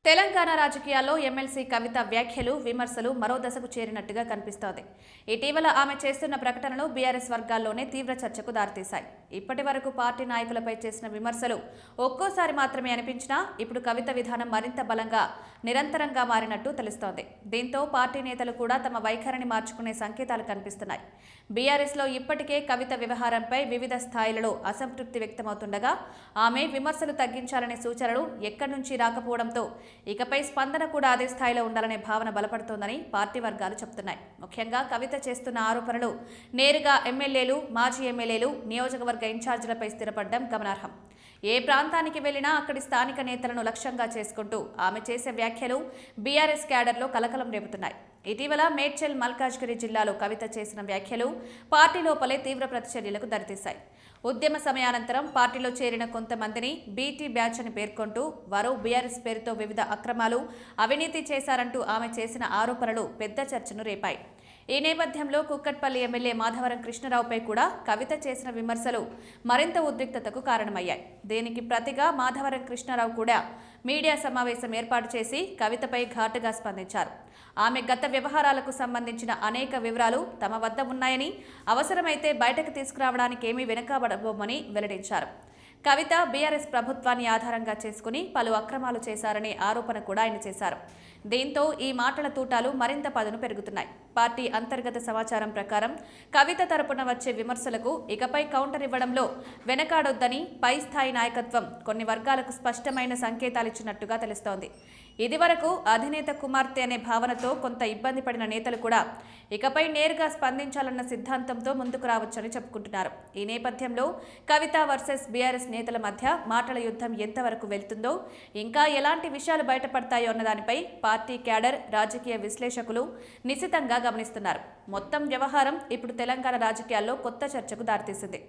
తెలంగాణ రాజకీయాల్లో ఎమ్మెల్సీ కవిత వ్యాఖ్యలు విమర్శలు మరో దశకు చేరినట్టుగా కనిపిస్తోంది. ఇటీవల ఆమె చేస్తున్న ప్రకటనలు బీఆర్ఎస్ వర్గాల్లోనే తీవ్ర చర్చకు దారితీశాయి. ఇప్పటి వరకు పార్టీ నాయకులపై చేసిన విమర్శలు ఒక్కోసారి మాత్రమే అనిపించినా ఇప్పుడు కవిత విధానం మరింత బలంగా నిరంతరంగా మారినట్టు తెలుస్తోంది. దీంతో పార్టీ నేతలు కూడా తమ వైఖరిని మార్చుకునే సంకేతాలు కనిపిస్తున్నాయి. బీఆర్ఎస్లో ఇప్పటికే కవిత వ్యవహారంపై వివిధ స్థాయిలలో అసంతృప్తి వ్యక్తమవుతుండగా ఆమె విమర్శలు తగ్గించాలనే సూచనలు ఎక్కడి నుంచి రాకపోవడంతో ఇకపై స్పందన కూడా అదే స్థాయిలో ఉండాలనే భావన బలపడుతోందని పార్టీ వర్గాలు చెబుతున్నాయి. ముఖ్యంగా కవిత చేస్తున్న ఆరోపణలు నేరుగా ఎమ్మెల్యేలు, మాజీ ఎమ్మెల్యేలు, నియోజకవర్గ ఇన్ఛార్జీలపై స్థిరపడడం గమనార్హం. ఏ ప్రాంతానికి వెళ్లినా అక్కడి స్థానిక నేతలను లక్ష్యంగా చేసుకుంటూ ఆమె చేసే వ్యాఖ్యలు బీఆర్ఎస్ క్యాడర్లో కలకలం రేపుతున్నాయి. ఇటీవల మేడ్చల్, మల్కాజ్గిరి జిల్లాలో కవిత చేసిన వ్యాఖ్యలు పార్టీ లోపలే తీవ్ర ప్రతిచర్యలకు దారితీశాయి. ఉద్యమ సమయానంతరం పార్టీలో చేరిన కొంతమందిని బీటీ బ్యాచ్ అని పేర్కొంటూ వారు బీఆర్ఎస్ పేరుతో వివిధ అక్రమాలు, అవినీతి చేశారంటూ ఆమె చేసిన ఆరోపణలు పెద్ద చర్చను రేపాయి. ఈ నేపథ్యంలో కుక్కట్పల్లి ఎమ్మెల్యే మాధవరం కృష్ణారావుపై కూడా కవిత చేసిన విమర్శలు మరింత ఉద్రిక్తతకు కారణమయ్యాయి. దీనికి ప్రతిగా మాధవరం కృష్ణారావు కూడా మీడియా సమావేశం ఏర్పాటు చేసి కవితపై ఘాటుగా స్పందించారు. ఆమె గత వ్యవహారాలకు సంబంధించిన అనేక వివరాలు తమ వద్ద ఉన్నాయని, అవసరమైతే బయటకు తీసుకురావడానికి ఏమీ వెనుకబడబోమని వెల్లడించారు. కవిత బీఆర్ఎస్ ప్రభుత్వాన్ని ఆధారంగా చేసుకుని పలు అక్రమాలు చేశారనే ఆరోపణ కూడా ఆయన చేశారు. దీంతో ఈ మాటల తూటాలు మరింత పదును పెరుగుతున్నాయి. పార్టీ అంతర్గత సమాచారం ప్రకారం కవిత తరపున వచ్చే విమర్శలకు ఇకపై కౌంటర్ ఇవ్వడంలో వెనకాడొద్దని పై స్థాయి నాయకత్వం కొన్ని వర్గాలకు స్పష్టమైన సంకేతాలిచ్చినట్టుగా తెలుస్తోంది. ఇదివరకు అధినేత కుమార్తె అనే భావనతో కొంత ఇబ్బంది పడిన నేతలు కూడా ఇకపై నేరుగా స్పందించాలన్న సిద్ధాంతంతో ముందుకు రావచ్చని చెప్పుకుంటున్నారు. ఈ నేపథ్యంలో కవిత వర్సెస్ బీఆర్ఎస్ నేతల మధ్య మాటల యుద్ధం ఎంతవరకు వెళ్తుందో, ఇంకా ఎలాంటి విషయాలు బయటపడతాయో అన్నదానిపై పార్టీ క్యాడర్, రాజకీయ విశ్లేషకులు నిశితంగా గమనిస్తున్నారు. మొత్తం వ్యవహారం ఇప్పుడు తెలంగాణ రాజకీయాల్లో కొత్త చర్చకు దారితీసింది.